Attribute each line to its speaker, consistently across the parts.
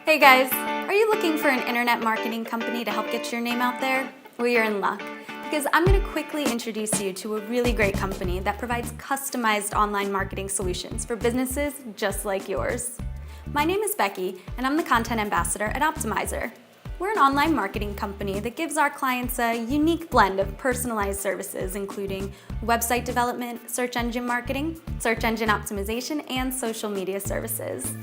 Speaker 1: Hey guys, are you looking for an internet marketing company to help get your name out there? Well, you're in luck, because I'm going to quickly introduce you to a really great company that provides customized online marketing solutions for businesses just like yours. My name is Becky, and I'm the content ambassador at Optymizer. We're an online marketing company that gives our clients a unique blend of personalized services, including website development, search engine marketing, search engine optimization, and social media services.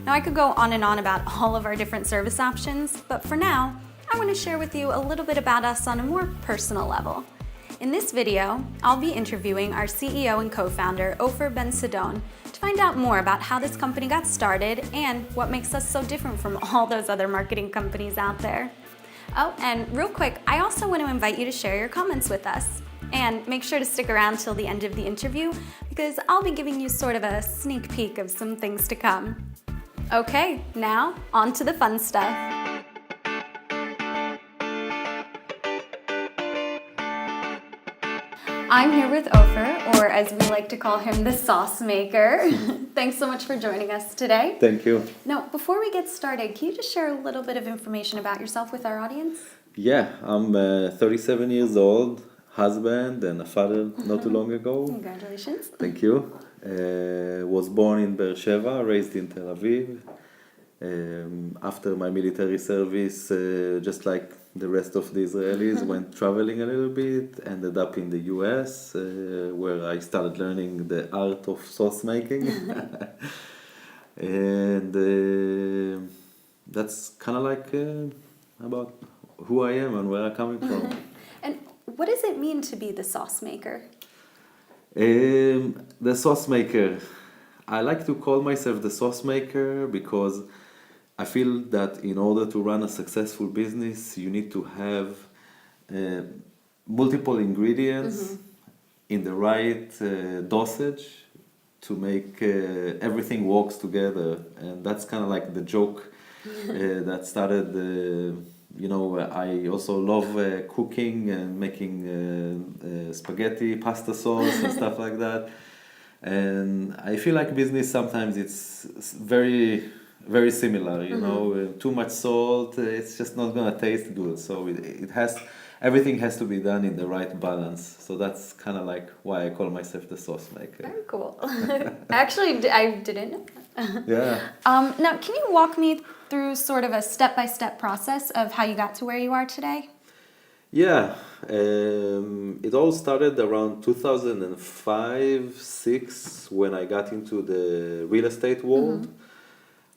Speaker 1: Now, I could go on and on about all of our different service options, but for now, I want to share with you a little bit about us on a more personal level. In this video, I'll be interviewing our CEO and co-founder, Ben Saadon, to find out more about how this company got started and what makes us so different from all those other marketing companies out there. Oh, and real quick, I also want to invite you to share your comments with us. And make sure to stick around till the end of the interview, because I'll be giving you sort of a sneak peek of some things to come. Okay, now on to the fun stuff. I'm here with Ofer, or as we like to call him, the sauce maker. Thanks so much for joining us today.
Speaker 2: Thank you.
Speaker 1: Now, before we get started, can you just share a little bit of information about yourself with our audience?
Speaker 2: Yeah, I'm 37 years old, husband and a father not too long ago.
Speaker 1: Congratulations.
Speaker 2: Thank you. Was born in Be'er Sheva, raised in Tel Aviv. After my military service, just like the rest of the Israelis, went traveling a little bit, ended up in the US, where I started learning the art of sauce making. And that's kind of like about who I am and where I'm coming from.
Speaker 1: And what does it mean to be the sauce maker?
Speaker 2: The sauce maker. I like to call myself the sauce maker because I feel that in order to run a successful business, you need to have multiple ingredients in the right dosage to make everything works together. And that's kind of like the joke that started. I also love cooking and making spaghetti, pasta sauce and stuff like that. And I feel like business sometimes it's very similar, too much salt, it's just not gonna taste good. So everything has to be done in the right balance. So that's kind of like why I call myself the sauce maker.
Speaker 1: Very cool. Actually, I didn't know that.
Speaker 2: Yeah.
Speaker 1: Now, can you walk me through sort of a step-by-step process of how you got to where you are today?
Speaker 2: Yeah, it all started around 2005-06 when I got into the real estate world.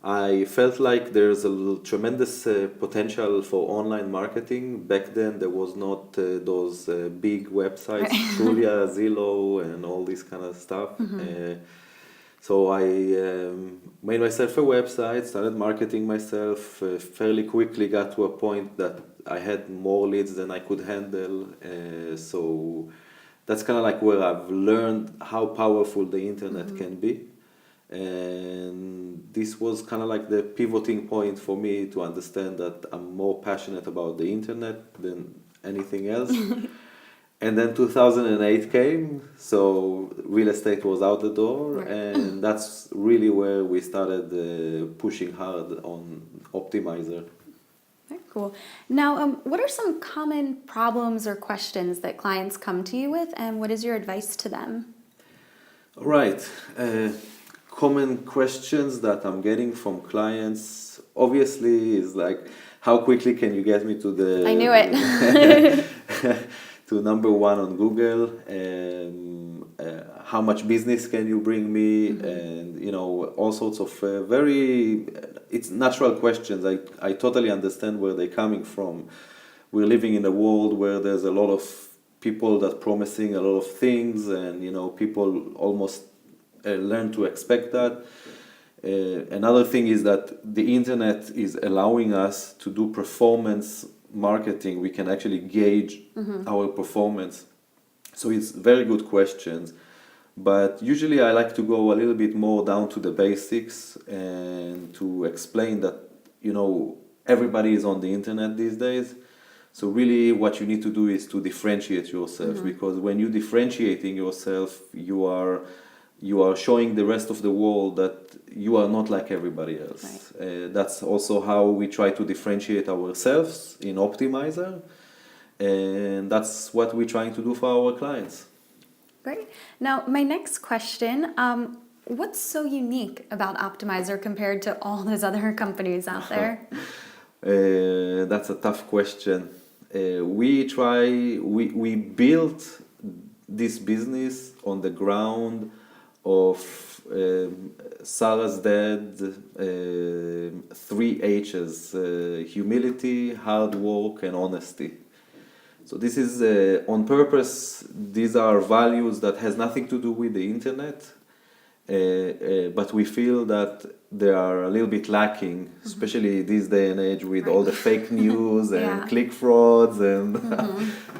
Speaker 2: I felt like there's a tremendous potential for online marketing. Back then, there was not those big websites, Julia, Zillow, and all this kind of stuff. So I made myself a website, started marketing myself, fairly quickly got to a point that I had more leads than I could handle. So that's kind of like where I've learned how powerful the internet can be. And this was kind of like the pivoting point for me to understand that I'm more passionate about the internet than anything else. And then 2008 came, so real estate was out the door, and that's really where we started pushing hard on Optymizer.
Speaker 1: Very cool. Now, what are some common problems or questions that clients come to you with, and what is your advice to them?
Speaker 2: All right. Common questions that I'm getting from clients, obviously, is like, how quickly can you get me to the...
Speaker 1: I knew it.
Speaker 2: to number one on Google, how much business can you bring me, and all sorts of it's natural questions. I totally understand where they're coming from. We're living in a world where there's a lot of people that promising a lot of things, and people almost learn to expect that. Another thing is that the internet is allowing us to do performance marketing. We can actually gauge our performance. So it's very good questions. But usually I like to go a little bit more down to the basics and to explain that, everybody is on the internet these days. So really what you need to do is to differentiate yourself, because when you're differentiating yourself, you are showing the rest of the world that you are not like everybody else. That's also how we try to differentiate ourselves in Optymizer, and that's what we're trying to do for our clients.
Speaker 1: Great. Now, my next question, what's so unique about Optymizer compared to all those other companies out there?
Speaker 2: That's a tough question. We built this business on the ground of Sarah's dad, 3 H's, humility, hard work, and honesty. So this is on purpose. These are values that has nothing to do with the internet, but we feel that they are a little bit lacking, especially this day and age with all the fake news and click frauds and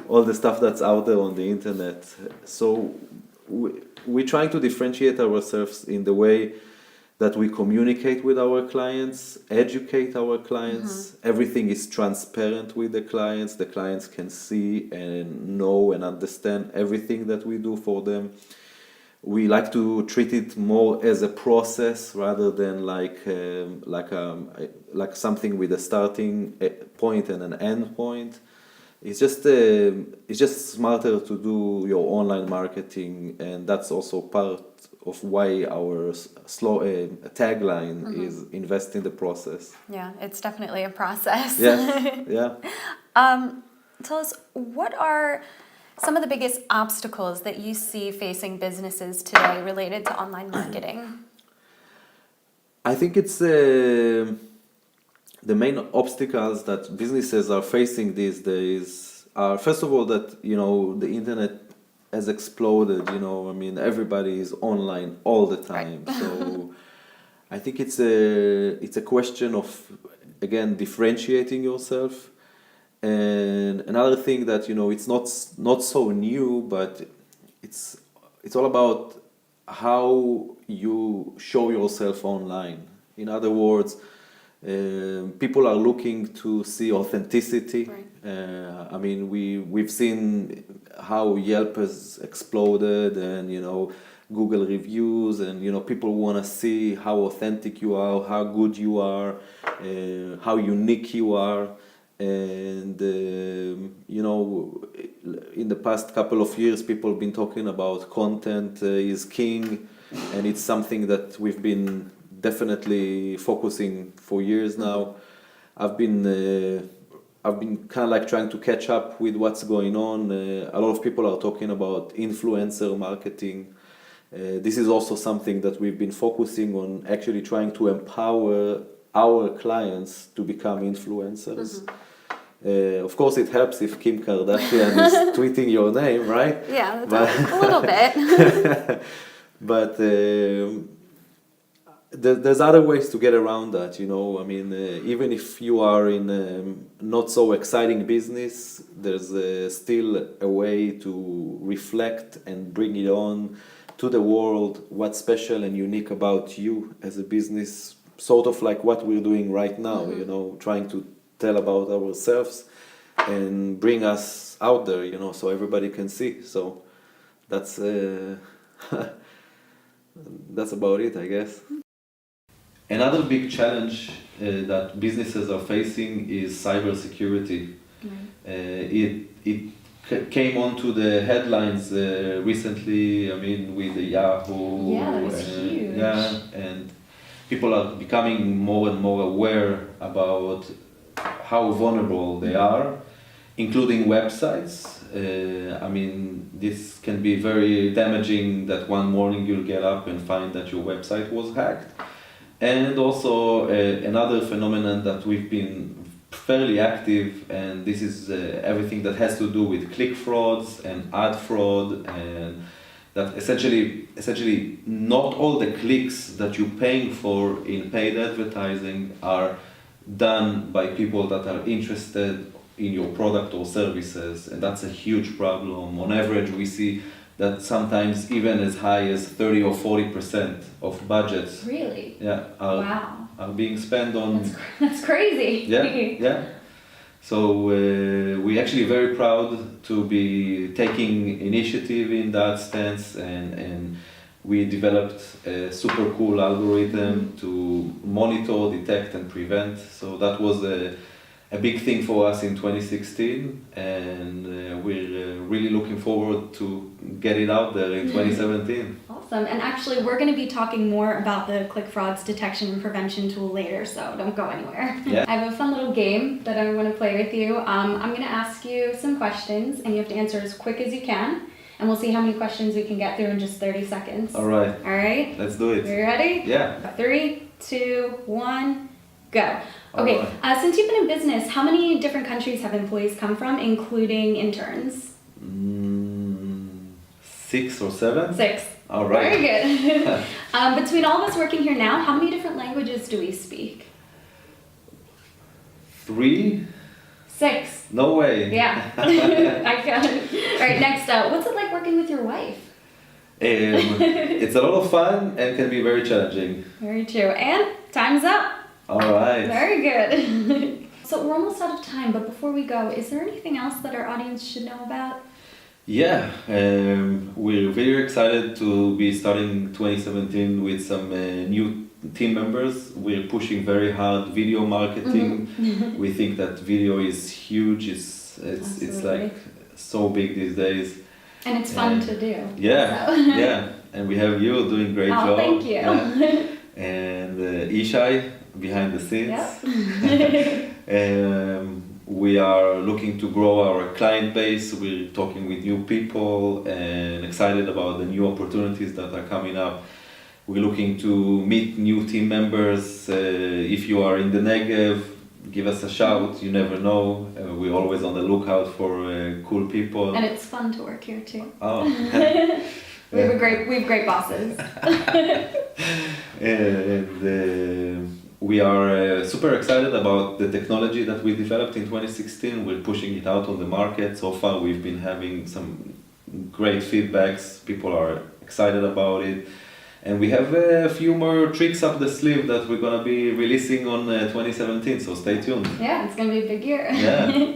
Speaker 2: all the stuff that's out there on the internet. So we're trying to differentiate ourselves in the way that we communicate with our clients, educate our clients. Everything is transparent with the clients. The clients can see and know and understand everything that we do for them. We like to treat it more as a process rather than like something with a starting point and an end point. It's just smarter to do your online marketing, and that's also part of why our tagline is invest in the process.
Speaker 1: Yeah, it's definitely a process.
Speaker 2: Yeah.
Speaker 1: Tell us, what are some of the biggest obstacles that you see facing businesses today related to online marketing?
Speaker 2: I think it's the main obstacles that businesses are facing these days are, first of all, that the internet has exploded. Everybody is online all the time. Right. So I think it's a question of, again, differentiating yourself. And another thing that it's not so new, but it's all about how you show yourself online. In other words, people are looking to see authenticity. Right. We've seen how Yelp has exploded, and Google reviews, and people want to see how authentic you are, how good you are, how unique you are. And in the past couple of years, people have been talking about content is king, and it's something that we've been definitely focusing for years now. I've been kind of like trying to catch up with what's going on. A lot of people are talking about influencer marketing. This is also something that we've been focusing on, actually trying to empower our clients to become influencers. Of course, it helps if Kim Kardashian is tweeting your name, right?
Speaker 1: Yeah, that's a little bit.
Speaker 2: But there's other ways to get around that, even if you are in a not so exciting business, there's still a way to reflect and bring it on to the world, what's special and unique about you as a business, sort of like what we're doing right now, trying to tell about ourselves and bring us out there, so everybody can see. So that's about it, I guess. Another big challenge that businesses are facing is cybersecurity. It came onto the headlines recently. With the Yahoo.
Speaker 1: Yeah, that was huge.
Speaker 2: And people are becoming more and more aware about how vulnerable they are, including websites. This can be very damaging, that one morning you'll get up and find that your website was hacked. And also another phenomenon that we've been fairly active, and this is everything that has to do with click frauds and ad fraud, and that essentially not all the clicks that you're paying for in paid advertising are done by people that are interested in your product or services, and that's a huge problem. On average, we see that sometimes even as high as 30 or 40% of budgets are being spent on.
Speaker 1: That's crazy.
Speaker 2: Yeah. So we're actually very proud to be taking initiative in that stance and we developed a super cool algorithm to monitor, detect, and prevent. So that was a big thing for us in 2016, and we're really looking forward to get it out there in 2017.
Speaker 1: Awesome. And actually, we're going to be talking more about the click frauds detection and prevention tool later, so don't go anywhere.
Speaker 2: Yeah.
Speaker 1: I have a fun little game that I want to play with you. I'm going to ask you some questions, and you have to answer as quick as you can. And we'll see how many questions we can get through in just 30 seconds.
Speaker 2: All right.
Speaker 1: All right?
Speaker 2: Let's do it.
Speaker 1: You ready?
Speaker 2: Yeah.
Speaker 1: 3, 2, 1, go.
Speaker 2: All
Speaker 1: Okay,
Speaker 2: right.
Speaker 1: since you've been in business, how many different countries have employees come from, including interns?
Speaker 2: 6 or 7?
Speaker 1: 6.
Speaker 2: All right.
Speaker 1: Very good. Between all of us working here now, how many different languages do we speak?
Speaker 2: 3?
Speaker 1: 6.
Speaker 2: No way.
Speaker 1: Yeah, I got it. All right, next up, what's it like working with your wife?
Speaker 2: It's a lot of fun and can be very challenging.
Speaker 1: Very true. And time's up.
Speaker 2: All right.
Speaker 1: Very good. So we're almost out of time, but before we go, is there anything else that our audience should know about?
Speaker 2: Yeah, we're very excited to be starting 2017 with some new team members. We're pushing very hard video marketing. We think that video is huge. It's like so big these days.
Speaker 1: And it's fun to do.
Speaker 2: Yeah,
Speaker 1: so.
Speaker 2: yeah. And we have you doing a great job.
Speaker 1: Thank you.
Speaker 2: Yeah. And Ishai behind the scenes.
Speaker 1: Yep.
Speaker 2: We are looking to grow our client base. We're talking with new people and excited about the new opportunities that are coming up. We're looking to meet new team members. If you are in the Negev, give us a shout. You never know. We're always on the lookout for cool people.
Speaker 1: And it's fun to work here too.
Speaker 2: Oh.
Speaker 1: we have great bosses.
Speaker 2: And we are super excited about the technology that we developed in 2016. We're pushing it out on the market. So far, we've been having some great feedbacks. People are excited about it. And we have a few more tricks up the sleeve that we're going to be releasing on 2017, so stay tuned.
Speaker 1: Yeah, it's going to be a big year.
Speaker 2: Yeah.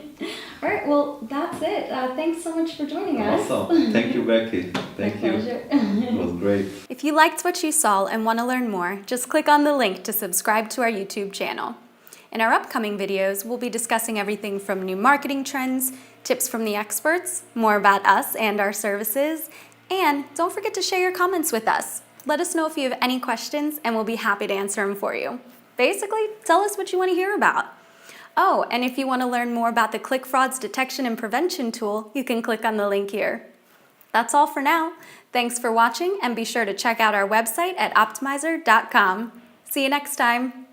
Speaker 1: All right, well, that's it. Thanks so much for joining us.
Speaker 2: Awesome. Thank you, Becky. Thank you.
Speaker 1: Pleasure.
Speaker 2: It was great.
Speaker 1: If you liked what you saw and want to learn more, just click on the link to subscribe to our YouTube channel. In our upcoming videos, we'll be discussing everything from new marketing trends, tips from the experts, more about us and our services, and don't forget to share your comments with us. Let us know if you have any questions, and we'll be happy to answer them for you. Basically, tell us what you want to hear about. Oh, and if you want to learn more about the click frauds detection and prevention tool, you can click on the link here. That's all for now. Thanks for watching, and be sure to check out our website at optymizer.com. See you next time.